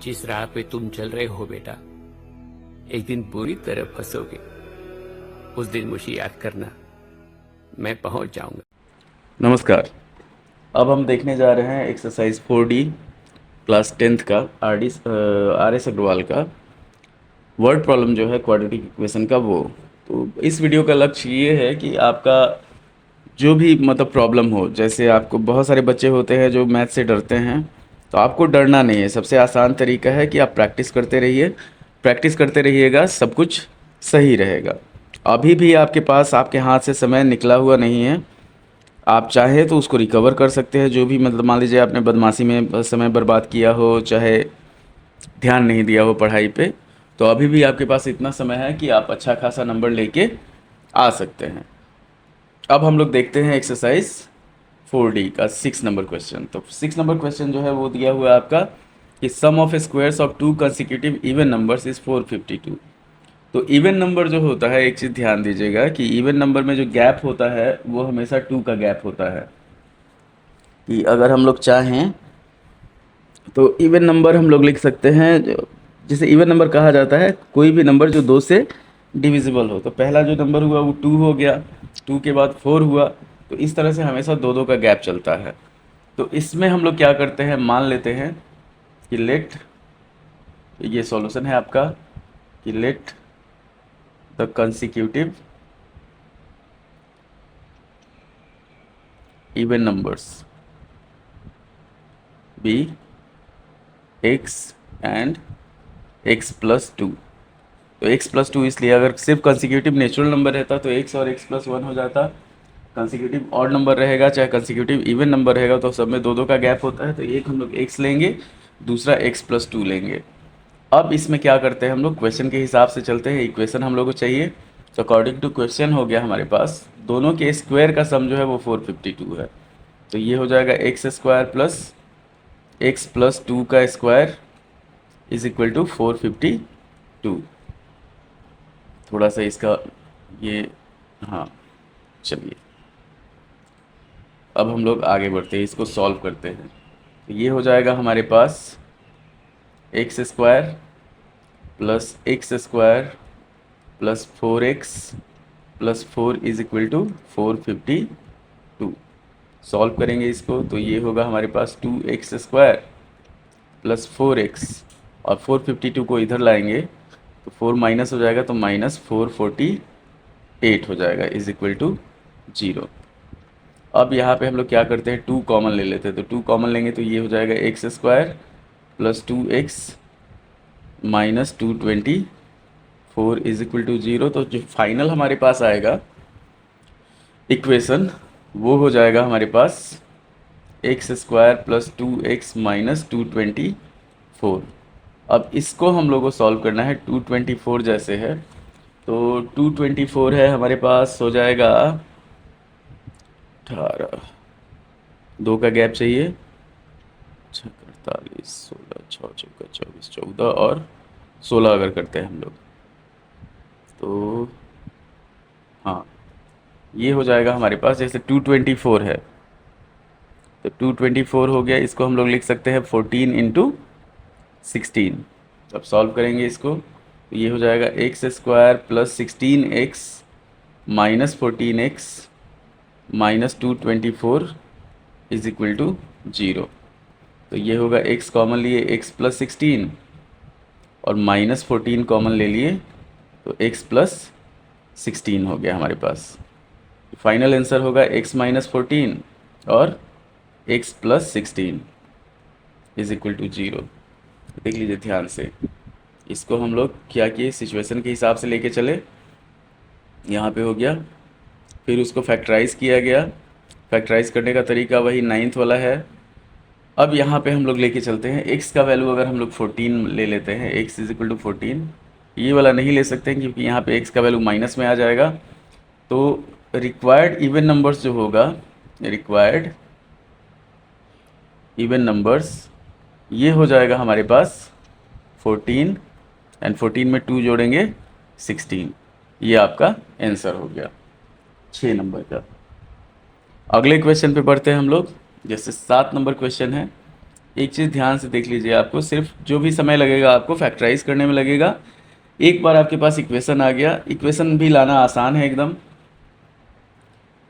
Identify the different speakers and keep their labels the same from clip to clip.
Speaker 1: जिस राह पे तुम चल रहे हो बेटा, एक दिन पूरी तरह फंसोगे। उस दिन मुझे याद करना, मैं पहुंच जाऊंगा।
Speaker 2: नमस्कार। अब हम देखने जा रहे हैं एक्सरसाइज 4D क्लास 10th का आर एस अग्रवाल का वर्ड प्रॉब्लम जो है क्वाड्रेटिक इक्वेशन का वो। तो इस वीडियो का लक्ष्य ये है कि आपका जो भी मतलब प्रॉब्लम हो, जैसे आपको बहुत सारे बच्चे होते हैं जो मैथ से डरते हैं, तो आपको डरना नहीं है। सबसे आसान तरीका है कि आप प्रैक्टिस करते रहिए, प्रैक्टिस करते रहिएगा, सब कुछ सही रहेगा। अभी भी आपके पास आपके हाथ से समय निकला हुआ नहीं है। आप चाहे तो उसको रिकवर कर सकते हैं। जो भी मतलब मान लीजिए आपने बदमाशी में समय बर्बाद किया हो, चाहे ध्यान नहीं दिया हो पढ़ाई पे, तो अभी भी आपके पास इतना समय है कि आप अच्छा खासा नंबर लेके आ सकते हैं। अब हम लोग देखते हैं एक्सरसाइज 4D का 6 नंबर क्वेश्चन। तो 6 नंबर क्वेश्चन जो है वो दिया हुआ है आपका कि sum of squares of 2 consecutive even numbers is 452। तो इवन नंबर जो होता है, एक चीज़ ध्यान दीजिएगा कि इवन नंबर में जो गैप होता है वो हमेशा 2 का गैप होता है। कि अगर हम लोग चाहें तो इवन नंबर हम लोग लिख सकते हैं, जिसे इवन नंबर कहा जाता है कोई भी नंबर जो 2 से डिविजिबल हो। तो पहला जो नंबर हुआ वो 2 हो गया, 2 के बाद 4 हुआ। तो इस तरह से हमेशा 2 का गैप चलता है। तो इसमें हम लोग क्या करते हैं, मान लेते हैं कि लेट, ये सॉल्यूशन है आपका, कि let the consecutive even numbers be x and x+2। तो x+2 इसलिए, अगर सिर्फ कंसेक्यूटिव नेचुरल नंबर रहता तो x और x+1 हो जाता। कंसेक्यूटिव ऑड नंबर रहेगा चाहे कंसेक्यूटिव इवन नंबर रहेगा तो सब में 2 का गैप होता है। तो एक हम लोग x लेंगे, दूसरा x+2 लेंगे। अब इसमें क्या करते हैं हम लोग, क्वेश्चन के हिसाब से चलते हैं। इक्वेशन हम लोग को चाहिए, तो अकॉर्डिंग टू क्वेश्चन हो गया हमारे पास दोनों के स्क्वायर का सम जो है वो 452 है। तो ये हो जाएगा x² प्लस x+2 का स्क्वायर इज इक्वल टू 452। थोड़ा सा इसका ये, हाँ चलिए अब हम लोग आगे बढ़ते हैं, इसको सॉल्व करते हैं। तो ये हो जाएगा हमारे पास x² plus x² plus 4x plus 4 is equal to 452। Solve करेंगे इसको तो ये होगा हमारे पास 2x² प्लस 4x, और 452 को इधर लाएंगे तो 4 माइनस हो जाएगा, तो -448 हो जाएगा इज इक्वल टू 0। अब यहाँ पे हम लोग क्या करते हैं, 2 कॉमन ले लेते हैं। तो 2 कॉमन लेंगे तो ये हो जाएगा x² plus 2x minus 224 is equal to 0। तो जो फाइनल हमारे पास आएगा इक्वेशन वो हो जाएगा हमारे पास x² प्लस 2x माइनस 224। अब इसको हम लोग को सॉल्व करना है 224 जैसे है। तो 224 है हमारे पास, हो जाएगा 18, 2 का गैप चाहिए, 6 48 16 6 चौका 24 14 और 16 अगर करते हैं हम लोग तो हाँ ये हो जाएगा हमारे पास। जैसे 224 है तो 224 हो गया, इसको हम लोग लिख सकते हैं 14 इंटू 16। अब सॉल्व करेंगे इसको तो ये हो जाएगा x² plus 16x minus 14x minus 224 is equal to 0। तो ये होगा x कॉमन लिए x प्लस 16 और माइनस 14 कॉमन ले लिए तो x प्लस 16 हो गया हमारे पास। फाइनल आंसर होगा x माइनस 14 और x plus 16 is equal to 0। देख लीजिए ध्यान से, इसको हम लोग क्या किए, सिचुएशन के हिसाब से लेके चले, यहाँ पे हो गया, फिर उसको फैक्टराइज किया गया। फैक्टराइज करने का तरीका वही 9th वाला है। अब यहाँ पे हम लोग लेके चलते हैं x का वैल्यू, अगर हम लोग 14 ले लेते हैं, x इज इक्वल टू 14, ये वाला नहीं ले सकते हैं क्योंकि यहाँ पे x का वैल्यू माइनस में आ जाएगा। तो रिक्वायर्ड इवन नंबर्स जो होगा, रिक्वायर्ड इवन नंबर्स ये हो जाएगा हमारे पास 14 एंड 14 में 2 जोड़ेंगे 16। ये आपका आंसर हो गया 6 नंबर का। अगले क्वेश्चन पे बढ़ते हैं हम लोग। जैसे 7 नंबर क्वेश्चन है, एक चीज़ ध्यान से देख लीजिए, आपको सिर्फ जो भी समय लगेगा आपको फैक्टराइज करने में लगेगा। एक बार आपके पास इक्वेशन आ गया, इक्वेशन भी लाना आसान है एकदम।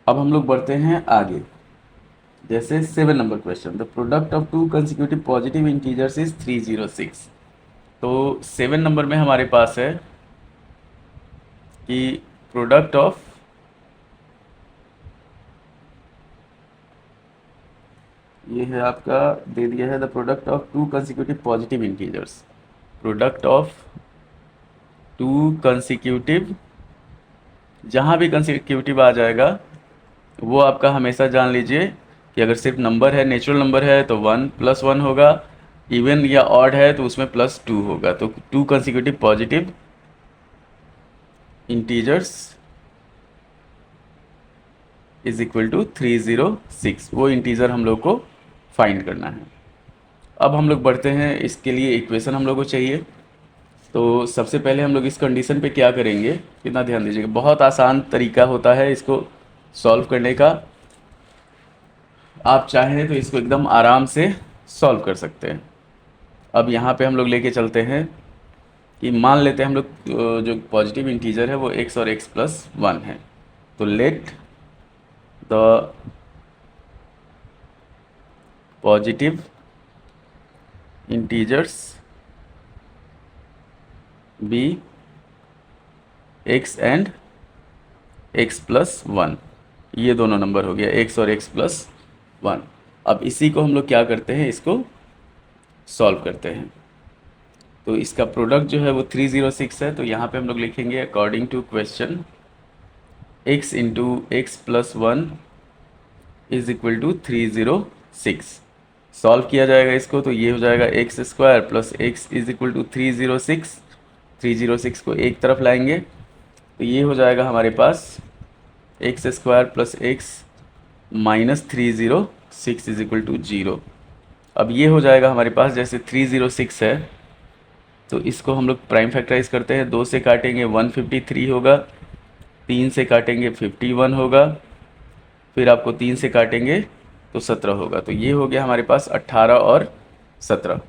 Speaker 2: अब हम लोग बढ़ते हैं आगे। जैसे 7 number question, the product of to consecutive positive integers is 306। तो 7 नंबर में हमारे पास है कि प्रोडक्ट ऑफ ये है आपका, दे दिया है the product of to consecutive positive integers. Product of to consecutive, जहाँ भी कंसेक्यूटिव आ जाएगा वो आपका हमेशा जान लीजिए कि अगर सिर्फ नंबर है, नेचुरल नंबर है तो 1+1 होगा, इवन या ऑड है तो उसमें +2 होगा। तो two consecutive positive integers is equal to 306, वो इंटीजर हम लोग को फाइंड करना है। अब हम लोग बढ़ते हैं, इसके लिए इक्वेशन हम लोग को चाहिए। तो सबसे पहले हम लोग इस कंडीशन पे क्या करेंगे, कितना ध्यान दीजिएगा, बहुत आसान तरीका होता है इसको सॉल्व करने का। आप चाहें तो इसको एकदम आराम से सॉल्व कर सकते हैं। अब यहाँ पे हम लोग लेके चलते हैं कि मान लेते हैं हम लोग जो पॉजिटिव इंटीजर है वो x और x+1 है। तो let the positive integers be x and x+1, ये दोनों नंबर हो गया x और x+1। अब इसी को हम लोग क्या करते हैं, इसको सॉल्व करते हैं। तो इसका प्रोडक्ट जो है वो 306 है। तो यहाँ पे हम लोग लिखेंगे according to question x into x+1 is equal to 306। Solve किया जाएगा इसको, तो ये हो जाएगा x² plus x is equal to 306। 306 को एक तरफ लाएंगे तो ये हो जाएगा हमारे पास x² plus x minus 306 is equal to 0। अब ये हो जाएगा हमारे पास, जैसे 306 है तो इसको हम लोग प्राइम फैक्टराइज करते हैं। 2 से काटेंगे 153 होगा, 3 से काटेंगे 51 होगा, फिर आपको 3 से काटेंगे तो 17 होगा। तो ये हो गया हमारे पास 18 और 17।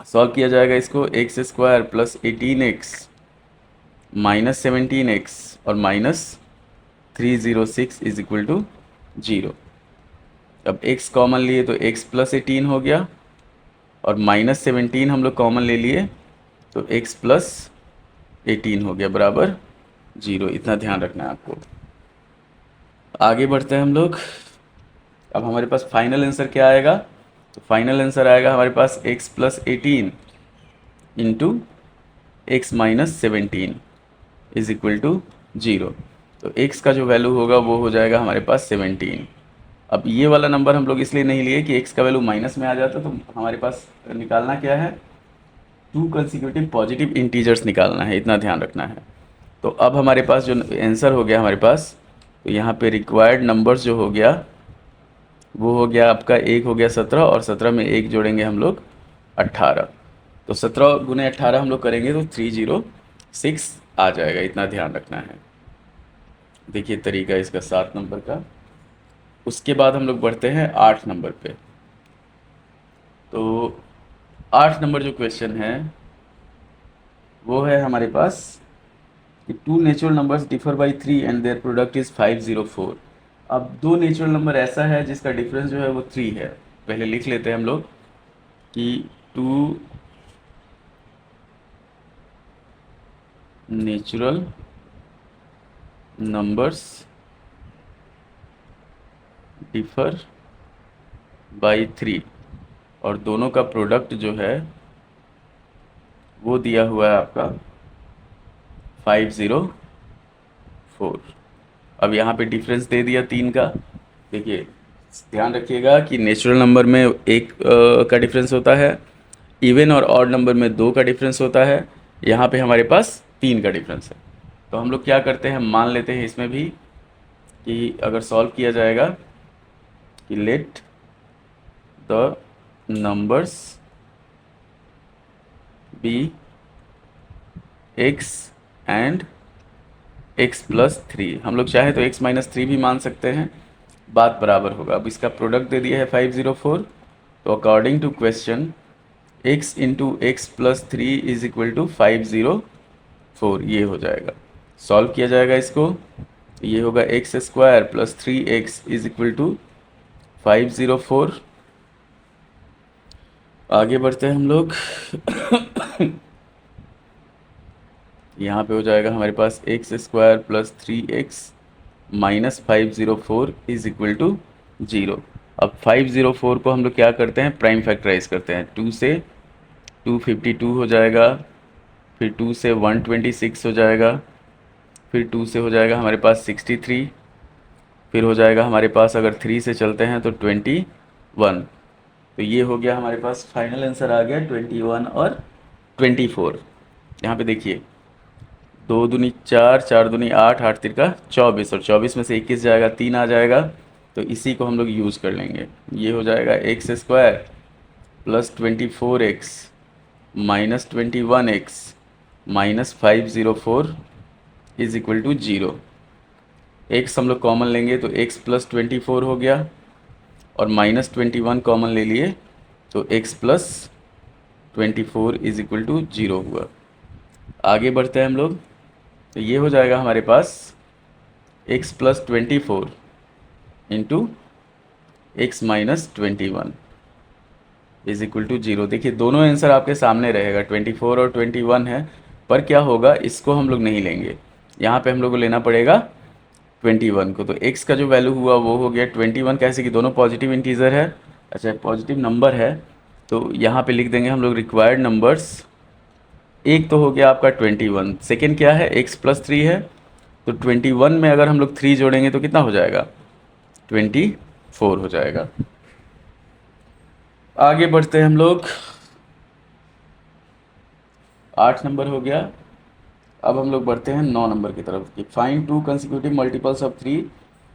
Speaker 2: सॉल्व किया जाएगा इसको, x² plus 18x minus 17x और माइनस 306 इज इक्वल टू 0। अब x कॉमन लिए तो x प्लस 18 हो गया और माइनस 17 हम लोग कॉमन ले लिए तो x प्लस 18 हो गया बराबर 0। इतना ध्यान रखना है आपको। आगे बढ़ते हैं हम लोग। अब हमारे पास फाइनल आंसर क्या आएगा, तो फाइनल आंसर आएगा हमारे पास x plus 18 into x minus 17 is equal to 0। तो x का जो वैल्यू होगा वो हो जाएगा हमारे पास 17। अब ये वाला नंबर हम लोग इसलिए नहीं लिए कि x का वैल्यू माइनस में आ जाता, तो हमारे पास निकालना क्या है, टू कंसेक्यूटिव पॉजिटिव इंटीजर्स निकालना है, इतना ध्यान रखना है। तो अब हमारे पास जो आंसर हो गया हमारे पास, तो यहाँ पे रिक्वायर्ड नंबर्स जो हो गया वो हो गया आपका, एक हो गया 17 और 17 में एक जोड़ेंगे हम लोग 18। तो 17 गुने 18 हम लोग करेंगे तो 306 आ जाएगा, इतना ध्यान रखना है। देखिए तरीका इसका 7 नंबर का। उसके बाद हम लोग बढ़ते हैं 8 नंबर पे। तो 8 नंबर जो क्वेश्चन है वो है हमारे पास कि two natural numbers differ by 3 and their product is 504। अब दो नेचुरल नंबर ऐसा है जिसका डिफरेंस जो है वो 3 है। पहले लिख लेते हैं हम लोग कि two natural numbers differ by 3 और दोनों का प्रोडक्ट जो है वो दिया हुआ है आपका 504। अब यहाँ पे डिफरेंस दे दिया 3 का। देखिए ध्यान रखिएगा कि नेचुरल नंबर में 1 का डिफरेंस होता है, इवन और ऑड नंबर में 2 का डिफरेंस होता है। यहाँ पे हमारे पास 3 का डिफरेंस है। तो हम लोग क्या करते हैं, मान लेते हैं इसमें भी कि अगर सॉल्व किया जाएगा कि let the numbers be x and x+3। हम लोग चाहे तो x-3 भी मान सकते हैं, बात बराबर होगा। अब इसका प्रोडक्ट दे दिया है 504, तो according to question x into x plus 3 is equal to 504, ये हो जाएगा। सॉल्व किया जाएगा इसको, ये होगा x square plus 3x is equal to 504। आगे बढ़ते हैं हम लोग। यहाँ पे हो जाएगा हमारे पास x square plus 3x minus 504 is equal to 0। अब 504 को हम लोग क्या करते हैं, प्राइम फैक्टराइज करते हैं। 2 से 252 हो जाएगा, फिर 2 से 126 हो जाएगा, फिर 2 से हो जाएगा हमारे पास 63, फिर हो जाएगा हमारे पास अगर 3 से चलते हैं तो 21। तो ये हो गया हमारे पास, फाइनल आंसर आ गया 21 और 24। यहाँ पे देखिए 2 दूनी 4, 4 दूनी 8, 8 तिरका 24, और 24 में से 21 जाएगा, 3 आ जाएगा। तो इसी को हम लोग यूज़ कर लेंगे। ये हो जाएगा x square plus 24x minus 21x minus 504 is equal to 0। X हम लोग कॉमन लेंगे तो x प्लस 24 हो गया, और माइनस 21 कॉमन ले लिए तो x plus 24 is equal to 0 हुआ। आगे बढ़ते हैं हम लोग। तो ये हो जाएगा हमारे पास x plus 24 into x minus 21 is equal to 0। देखिए दोनों आंसर आपके सामने रहेगा, 24 और 21 है, पर क्या होगा, इसको हम लोग नहीं लेंगे, यहाँ पे हम लोग को लेना पड़ेगा 21 को। तो x का जो वैल्यू हुआ वो हो गया 21। कैसे कि दोनों पॉजिटिव इंटीजर है, अच्छा पॉजिटिव नंबर है, तो यहाँ पे लिख देंगे हम लोग रिक्वायर्ड नंबर्स। एक तो हो गया आपका 21, सेकेंड क्या है, x प्लस 3 है, तो 21 में अगर हम लोग 3 जोड़ेंगे तो कितना हो जाएगा, 24 हो जाएगा। आगे बढ़ते हैं हम लोग। 8 नंबर हो गया। अब हम लोग बढ़ते हैं 9 नंबर की तरफ कि find 2 consecutive multiples of 3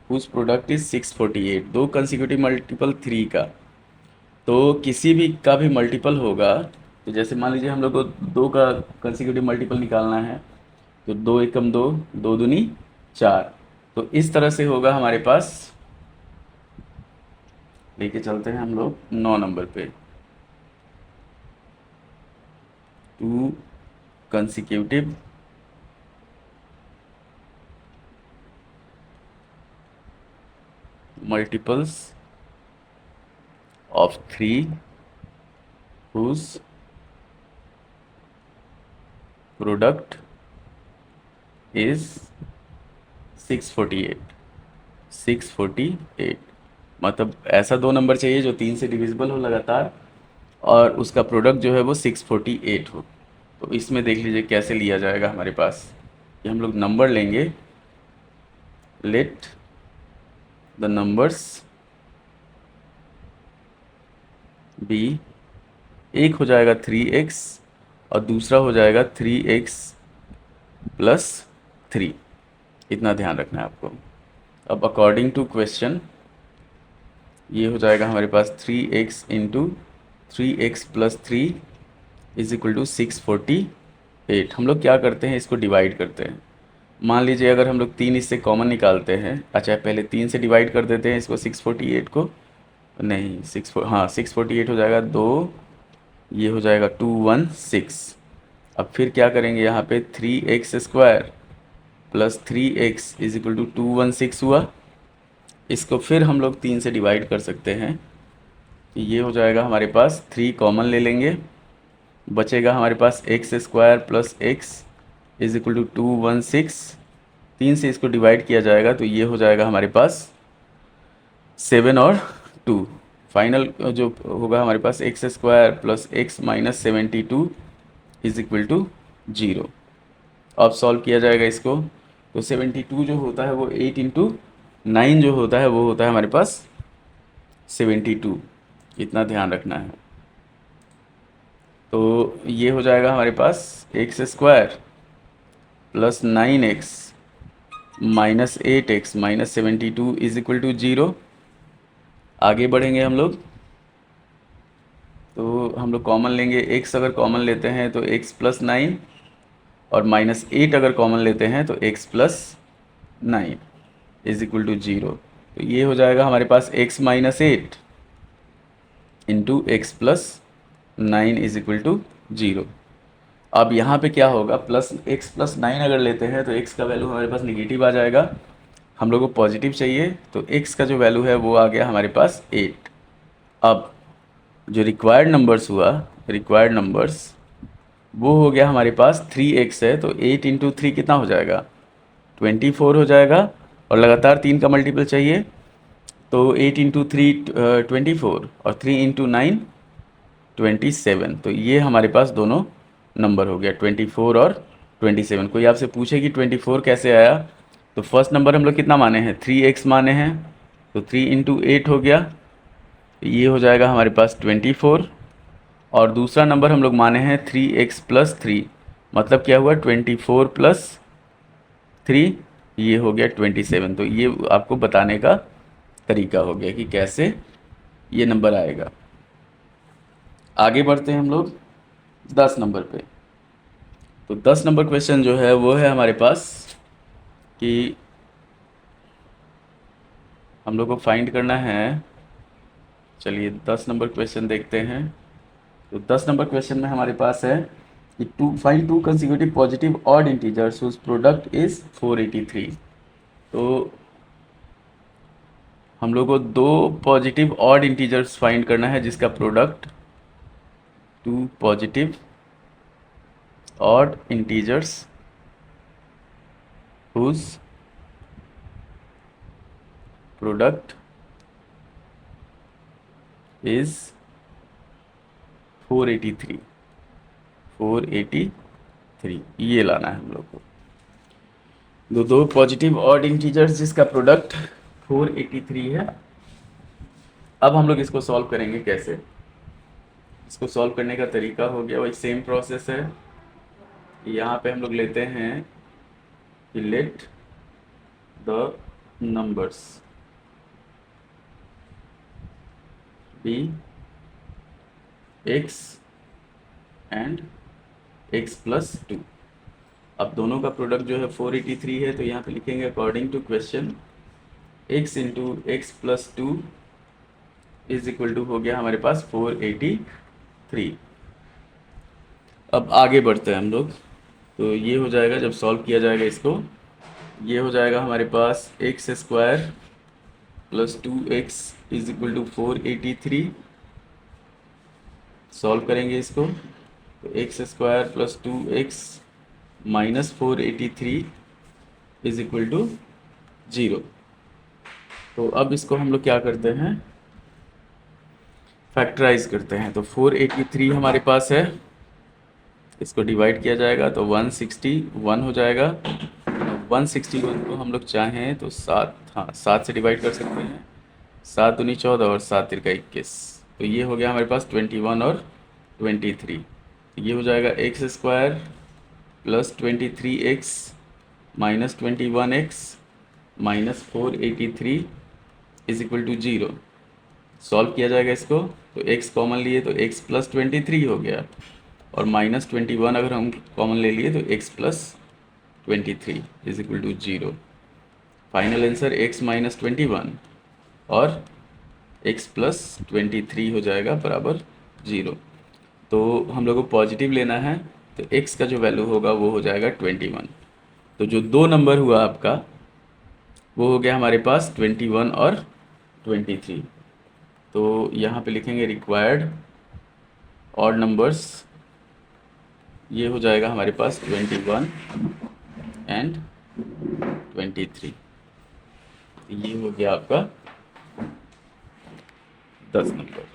Speaker 2: whose product is 648। 2 consecutive multiple 3 का, तो किसी भी का भी मल्टीपल होगा, तो जैसे मान लीजिए हम लोग को 2 का कंसेक्यूटिव मल्टीपल निकालना है, तो 2 एकम 2, 2 दूनी 4, तो इस तरह से होगा हमारे पास। लेके चलते हैं हम लोग 9 नंबर पे। 2 consecutive multiples of 3 whose product is 648। 648 मतलब ऐसा 2 नंबर चाहिए जो 3 से डिविजिबल हो लगातार, और उसका प्रोडक्ट जो है वो 648 हो। तो इसमें देख लीजिए कैसे लिया जाएगा हमारे पास। ये हम लोग नंबर लेंगे, लेट द नंबर्स बी, एक हो जाएगा 3x और दूसरा हो जाएगा 3x प्लस 3, इतना ध्यान रखना है आपको। अब अकॉर्डिंग टू क्वेश्चन ये हो जाएगा हमारे पास 3x into 3x plus 3 is equal to 648। हम लोग क्या करते हैं, इसको डिवाइड करते हैं। मान लीजिए अगर हम लोग 3 इससे कॉमन निकालते हैं, अच्छा पहले 3 से डिवाइड कर देते हैं इसको 648 को, नहीं 648 हो जाएगा 2, ये हो जाएगा 216। अब फिर क्या करेंगे, यहाँ पे 3x square plus 3x is equal to 216 हुआ। इसको फिर हम लोग 3 से डिवाइड कर सकते हैं, तो ये हो जाएगा हमारे पास, 3 कॉमन ले लेंगे, बचेगा हमारे पास x square plus x is equal to 216। 3 से इसको डिवाइड किया जाएगा तो ये हो जाएगा हमारे पास 7 और 2। फाइनल जो होगा हमारे पास x square plus x minus 72 is equal to 0। अब सॉल्व किया जाएगा इसको, तो 72 जो होता है वो 8 इंटू 9 जो होता है वो होता है हमारे पास 72, इतना ध्यान रखना है। तो ये हो जाएगा हमारे पास x square plus 9x minus 8x minus 72 is equal to 0। आगे बढ़ेंगे हम लोग, तो हम लोग कॉमन लेंगे, x अगर कॉमन लेते हैं तो x प्लस 9, और माइनस 8 अगर कॉमन लेते हैं तो x plus 9 is equal to 0। तो ये हो जाएगा हमारे पास x minus 8 into x plus 9 is equal to 0। अब यहाँ पे क्या होगा, प्लस एक्स प्लस 9 अगर लेते हैं तो एक्स का वैल्यू हमारे पास निगेटिव आ जाएगा, हम लोग को पॉजिटिव चाहिए, तो एक्स का जो वैल्यू है वो आ गया हमारे पास 8। अब जो रिक्वायर्ड नंबर्स हुआ, रिक्वायर्ड नंबर्स वो हो गया हमारे पास 3x है, तो 8 इंटू 3 कितना हो जाएगा, 24 हो जाएगा। और लगातार 3 का मल्टीपल चाहिए, तो 8 इंटू 3 24 और 3 इंटू 9 27। तो ये हमारे पास दोनों नंबर हो गया 24 और 27। कोई आपसे पूछे कि 24 कैसे आया, तो फर्स्ट नंबर हम लोग कितना माने हैं, 3x माने हैं, तो 3 इंटू 8 हो गया, तो ये हो जाएगा हमारे पास 24। और दूसरा नंबर हम लोग माने हैं 3x प्लस 3, मतलब क्या हुआ 24 प्लस 3, ये हो गया 27। तो ये आपको बताने का तरीका हो गया कि कैसे ये नंबर आएगा। आगे बढ़ते हैं हम लोग 10 नंबर पे। तो 10 नंबर क्वेश्चन जो है वो है हमारे पास कि हम लोग को फाइंड करना है, चलिए 10 नंबर क्वेश्चन देखते हैं। तो 10 नंबर क्वेश्चन में हमारे पास है कि find two consecutive positive odd integers whose product is 483। तो हम लोग को दो पॉजिटिव ऑड इंटीजर्स फाइंड करना है जिसका product, two positive odd integers whose product is 483, 483 ये लाना है हम लोग को। दो पॉजिटिव ऑड इंटीजर्स जिसका प्रोडक्ट 483 है। अब हम लोग इसको सॉल्व करेंगे कैसे, इसको सॉल्व करने का तरीका हो गया वही सेम प्रोसेस है। यहाँ पे हम लोग लेते हैं कि let the numbers be x and x plus 2। अब दोनों का प्रोडक्ट जो है 483 है, तो यहाँ पे लिखेंगे according to question x into x plus 2 is equal to हो गया हमारे पास 483। अब आगे बढ़ते हैं हम लोग। तो ये हो जाएगा जब सॉल्व किया जाएगा इसको, ये हो जाएगा हमारे पास x square plus 2x is equal to 483। Solve करेंगे इसको, तो x square plus 2x minus 483 is equal to 0। तो अब इसको हम लोग क्या करते हैं, फैक्टराइज करते हैं। तो 483 हमारे पास है, इसको डिवाइड किया जाएगा तो 161 हो जाएगा। 161 को हम लोग चाहें तो 7 से डिवाइड कर सकते हैं, 7 दूनी 14 और 7 तिरका 21। तो ये हो गया हमारे पास 21 और 23। तो ये हो जाएगा x square plus 23x minus 21x minus 483 is equal to 0। Solve किया जाएगा इसको, तो x कॉमन लिए तो x प्लस 23 हो गया, और माइनस 21 अगर हम कॉमन ले लिए तो x plus 23 is equal to 0। Final answer x minus 21 और x प्लस 23 हो जाएगा बराबर 0। तो हम लोग को पॉजिटिव लेना है, तो x का जो वैल्यू होगा वो हो जाएगा 21। तो जो दो नंबर हुआ आपका वो हो गया हमारे पास 21 और 23। तो यहाँ पे लिखेंगे रिक्वायर्ड ऑड नंबर्स, ये हो जाएगा हमारे पास 21 एंड 23। ये हो गया आपका 10 नंबर।